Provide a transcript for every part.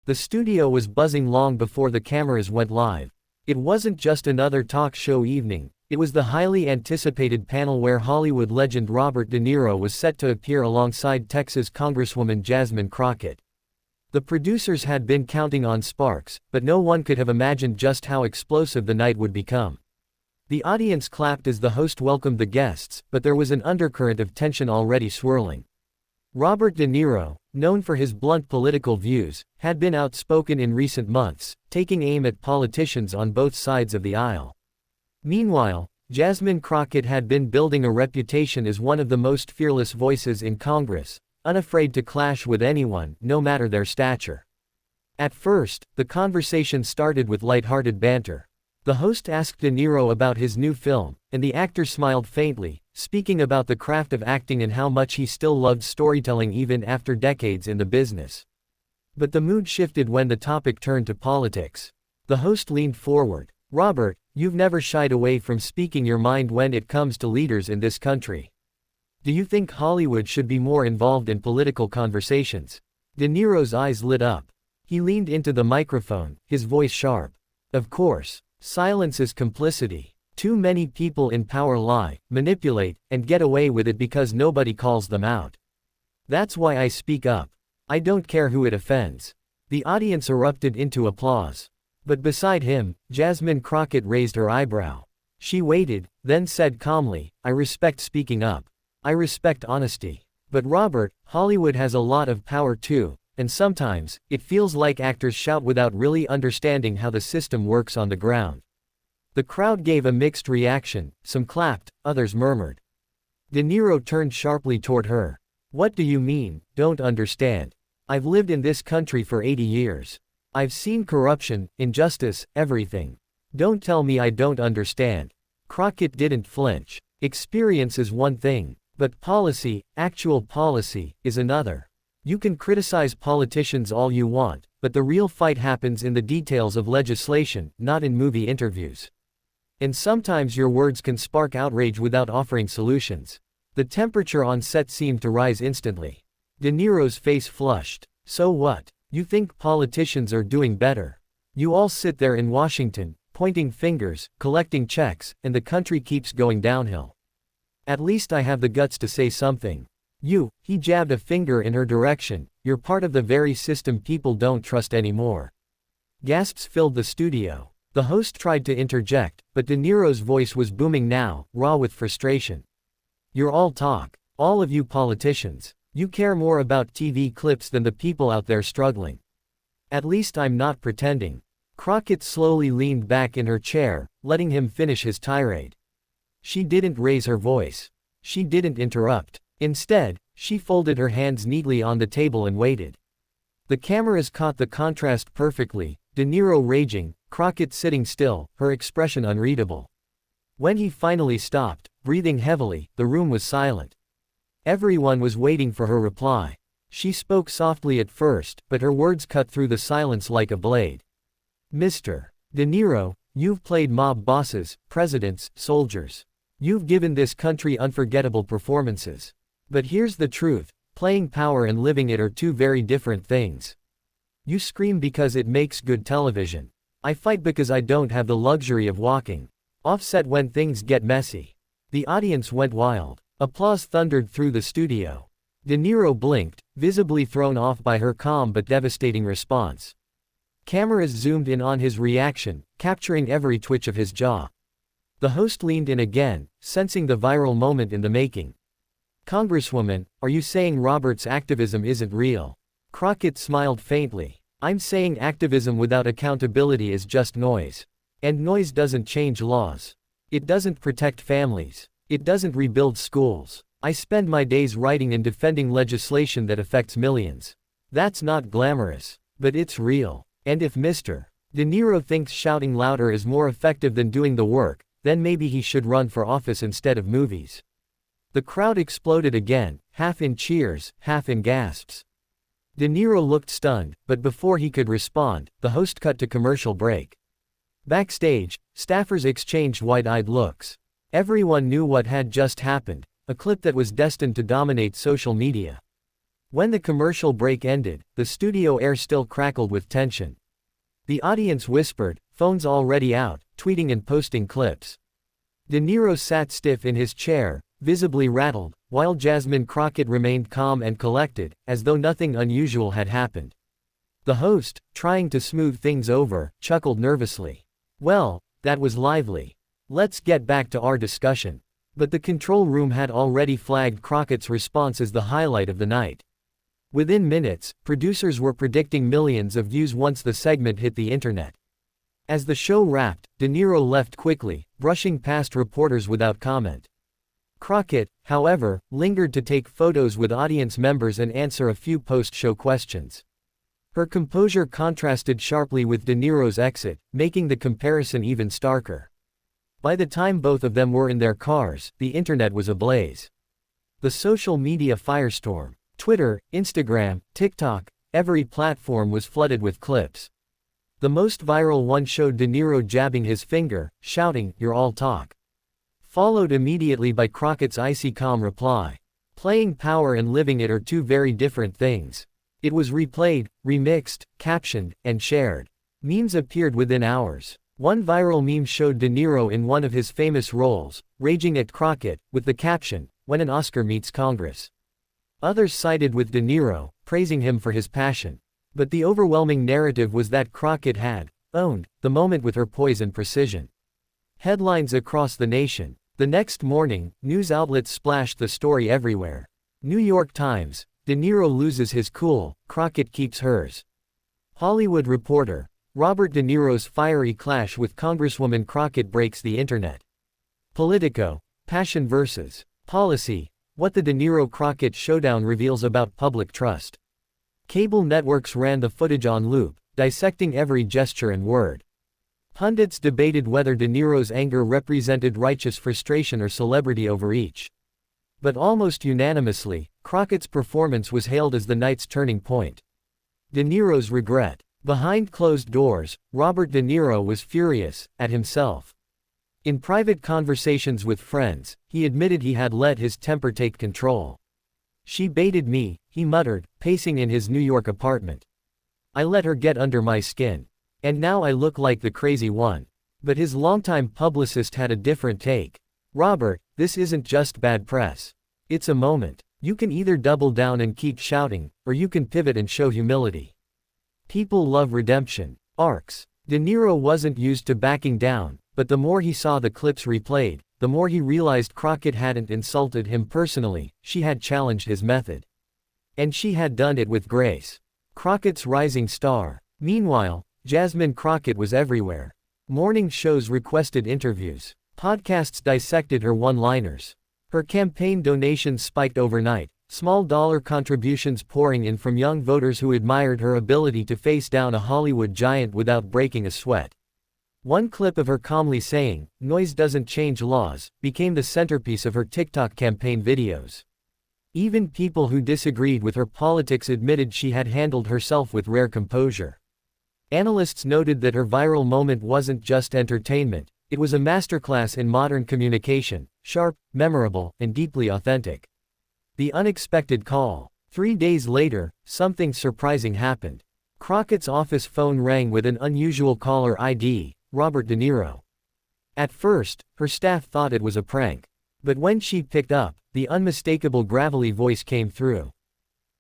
The studio was buzzing long before the cameras went live. It wasn't just another talk show evening, it was the highly anticipated panel where Hollywood legend Robert De Niro was set to appear alongside Texas Congresswoman Jasmine Crockett. The producers had been counting on sparks, but no one could have imagined just how explosive the night would become. The audience clapped as the host welcomed the guests, but there was an undercurrent of tension already swirling. Robert De Niro, known for his blunt political views, had been outspoken in recent months, taking aim at politicians on both sides of the aisle. Meanwhile, Jasmine Crockett had been building a reputation as one of the most fearless voices in Congress, unafraid to clash with anyone, no matter their stature. At first, the conversation started with light-hearted banter. The host asked De Niro about his new film, and the actor smiled faintly, speaking about the craft of acting and how much he still loved storytelling even after decades in the business. But the mood shifted when the topic turned to politics. The host leaned forward. "Robert, you've never shied away from speaking your mind when it comes to leaders in this country. Do you think Hollywood should be more involved in political conversations?" De Niro's eyes lit up. He leaned into the microphone, his voice sharp. "Of course. Silence is complicity. Too many people in power lie, manipulate, and get away with it because nobody calls them out. That's why I speak up. I don't care who it offends." The audience erupted into applause. But beside him, Jasmine Crockett raised her eyebrow. She waited, then said calmly, "I respect speaking up. I respect honesty. But Robert, Hollywood has a lot of power too, and sometimes, it feels like actors shout without really understanding how the system works on the ground." The crowd gave a mixed reaction, some clapped, others murmured. De Niro turned sharply toward her. "What do you mean, don't understand? I've lived in this country for 80 years. I've seen corruption, injustice, everything. Don't tell me I don't understand." Crockett didn't flinch. "Experience is one thing, but policy, actual policy, is another. You can criticize politicians all you want, but the real fight happens in the details of legislation, not in movie interviews. And sometimes your words can spark outrage without offering solutions." The temperature on set seemed to rise instantly. De Niro's face flushed. "So what? You think politicians are doing better? You all sit there in Washington, pointing fingers, collecting checks, and the country keeps going downhill. At least I have the guts to say something. He jabbed a finger in her direction, "you're part of the very system people don't trust anymore." Gasps filled the studio. The host tried to interject, but De Niro's voice was booming now, raw with frustration. "You're all talk. All of you politicians. You care more about TV clips than the people out there struggling. At least I'm not pretending." Crockett slowly leaned back in her chair, letting him finish his tirade. She didn't raise her voice. She didn't interrupt. Instead, she folded her hands neatly on the table and waited. The cameras caught the contrast perfectly, De Niro raging, Crockett sitting still, her expression unreadable. When he finally stopped, breathing heavily, the room was silent. Everyone was waiting for her reply. She spoke softly at first, but her words cut through the silence like a blade. "Mr. De Niro, you've played mob bosses, presidents, soldiers. You've given this country unforgettable performances. But here's the truth, playing power and living it are two very different things. You scream because it makes good television. I fight because I don't have the luxury of walking offset when things get messy." The audience went wild. Applause thundered through the studio. De Niro blinked, visibly thrown off by her calm but devastating response. Cameras zoomed in on his reaction, capturing every twitch of his jaw. The host leaned in again, sensing the viral moment in the making. "Congresswoman, are you saying Robert's activism isn't real?" Crockett smiled faintly. "I'm saying activism without accountability is just noise. And noise doesn't change laws. It doesn't protect families. It doesn't rebuild schools. I spend my days writing and defending legislation that affects millions. That's not glamorous, but it's real. And if Mr. De Niro thinks shouting louder is more effective than doing the work, then maybe he should run for office instead of movies." The crowd exploded again, half in cheers, half in gasps. De Niro looked stunned, but before he could respond, the host cut to commercial break. Backstage, staffers exchanged wide-eyed looks. Everyone knew what had just happened, a clip that was destined to dominate social media. When the commercial break ended, the studio air still crackled with tension. The audience whispered, phones already out, tweeting and posting clips. De Niro sat stiff in his chair, visibly rattled, while Jasmine Crockett remained calm and collected, as though nothing unusual had happened. The host, trying to smooth things over, chuckled nervously. Well, that was lively. Let's get back to our discussion. But the control room had already flagged Crockett's response as the highlight of the night. Within minutes, producers were predicting millions of views once the segment hit the internet. As the show wrapped, De Niro left quickly, brushing past reporters without comment. Crockett, however, lingered to take photos with audience members and answer a few post-show questions. Her composure contrasted sharply with De Niro's exit, making the comparison even starker. By the time both of them were in their cars, the internet was ablaze. The social media firestorm, Twitter, Instagram, TikTok, every platform was flooded with clips. The most viral one showed De Niro jabbing his finger, shouting, "You're all talk." Followed immediately by Crockett's icy calm reply. Playing power and living it are two very different things. It was replayed, remixed, captioned, and shared. Memes appeared within hours. One viral meme showed De Niro in one of his famous roles, raging at Crockett, with the caption, "When an Oscar meets Congress." Others sided with De Niro, praising him for his passion. But the overwhelming narrative was that Crockett had owned the moment with her poise and precision. Headlines across the nation. The next morning, news outlets splashed the story everywhere. New York Times, De Niro loses his cool, Crockett keeps hers. Hollywood Reporter, Robert De Niro's fiery clash with Congresswoman Crockett breaks the internet. Politico, passion versus policy, what the De Niro-Crockett showdown reveals about public trust. Cable networks ran the footage on loop, dissecting every gesture and word. Pundits debated whether De Niro's anger represented righteous frustration or celebrity overreach. But almost unanimously, Crockett's performance was hailed as the night's turning point. De Niro's regret. Behind closed doors, Robert De Niro was furious at himself. In private conversations with friends, he admitted he had let his temper take control. "She baited me," he muttered, pacing in his New York apartment. "I let her get under my skin. And now I look like the crazy one." But his longtime publicist had a different take. "Robert, this isn't just bad press. It's a moment. You can either double down and keep shouting, or you can pivot and show humility. People love redemption arcs." De Niro wasn't used to backing down, but the more he saw the clips replayed, the more he realized Crockett hadn't insulted him personally, she had challenged his method. And she had done it with grace. Crockett's rising star. Meanwhile, Jasmine Crockett was everywhere. Morning shows requested interviews. Podcasts dissected her one-liners. Her campaign donations spiked overnight, small dollar contributions pouring in from young voters who admired her ability to face down a Hollywood giant without breaking a sweat. One clip of her calmly saying, "Noise doesn't change laws," became the centerpiece of her TikTok campaign videos. Even people who disagreed with her politics admitted she had handled herself with rare composure. Analysts noted that her viral moment wasn't just entertainment, it was a masterclass in modern communication, sharp, memorable, and deeply authentic. The unexpected call. 3 days later, something surprising happened. Crockett's office phone rang with an unusual caller ID, Robert De Niro. At first, her staff thought it was a prank. But when she picked up, the unmistakable gravelly voice came through.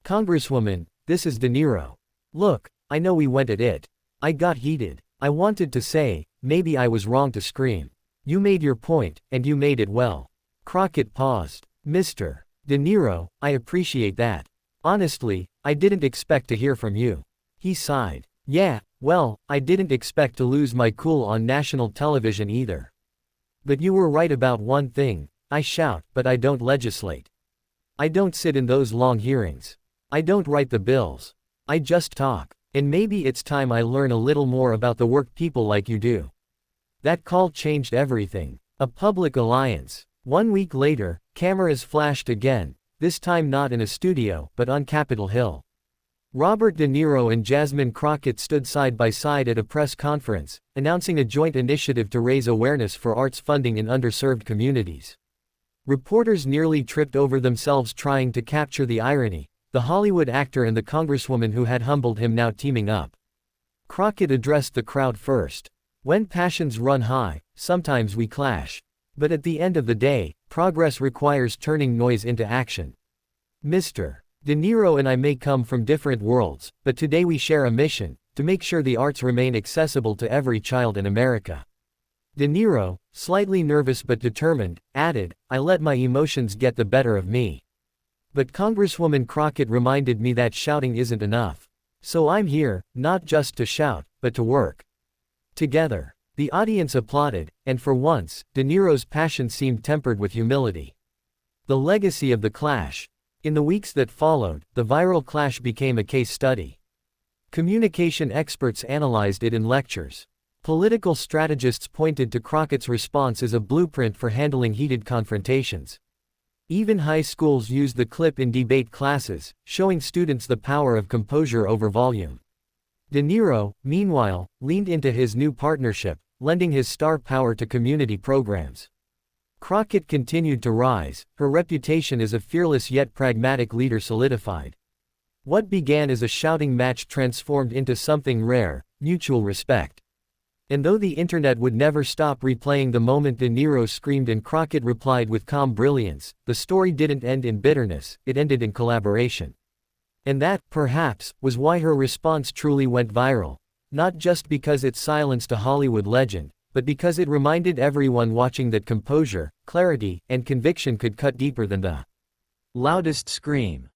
"Congresswoman, this is De Niro. Look, I know we went at it. I got heated. I wanted to say, maybe I was wrong to scream. You made your point, and you made it well." Crockett paused. "Mr. De Niro, I appreciate that. Honestly, I didn't expect to hear from you." He sighed. "Yeah, well, I didn't expect to lose my cool on national television either. But you were right about one thing, I shout, but I don't legislate. I don't sit in those long hearings. I don't write the bills. I just talk. And maybe it's time I learn a little more about the work people like you do." That call changed everything. A public alliance. 1 week later, cameras flashed again, this time not in a studio, but on Capitol Hill. Robert De Niro and Jasmine Crockett stood side by side at a press conference, announcing a joint initiative to raise awareness for arts funding in underserved communities. Reporters nearly tripped over themselves trying to capture the irony. the Hollywood actor and the Congresswoman who had humbled him now teaming up. Crockett addressed the crowd first. When passions run high, sometimes we clash. But at the end of the day, progress requires turning noise into action. Mr. De Niro and I may come from different worlds, but today we share a mission, to make sure the arts remain accessible to every child in America. De Niro, slightly nervous but determined, added, "I let my emotions get the better of me. But Congresswoman Crockett reminded me that shouting isn't enough. So I'm here, not just to shout, but to work together." The audience applauded, and for once, De Niro's passion seemed tempered with humility. The legacy of the clash. In the weeks that followed, the viral clash became a case study. Communication experts analyzed it in lectures. Political strategists pointed to Crockett's response as a blueprint for handling heated confrontations. Even high schools used the clip in debate classes, showing students the power of composure over volume. De Niro, meanwhile, leaned into his new partnership, lending his star power to community programs. Crockett continued to rise, her reputation as a fearless yet pragmatic leader solidified. What began as a shouting match transformed into something rare, mutual respect. And though the internet would never stop replaying the moment De Niro screamed and Crockett replied with calm brilliance, the story didn't end in bitterness, it ended in collaboration. And that, perhaps, was why her response truly went viral. Not just because it silenced a Hollywood legend, but because it reminded everyone watching that composure, clarity, and conviction could cut deeper than the loudest scream.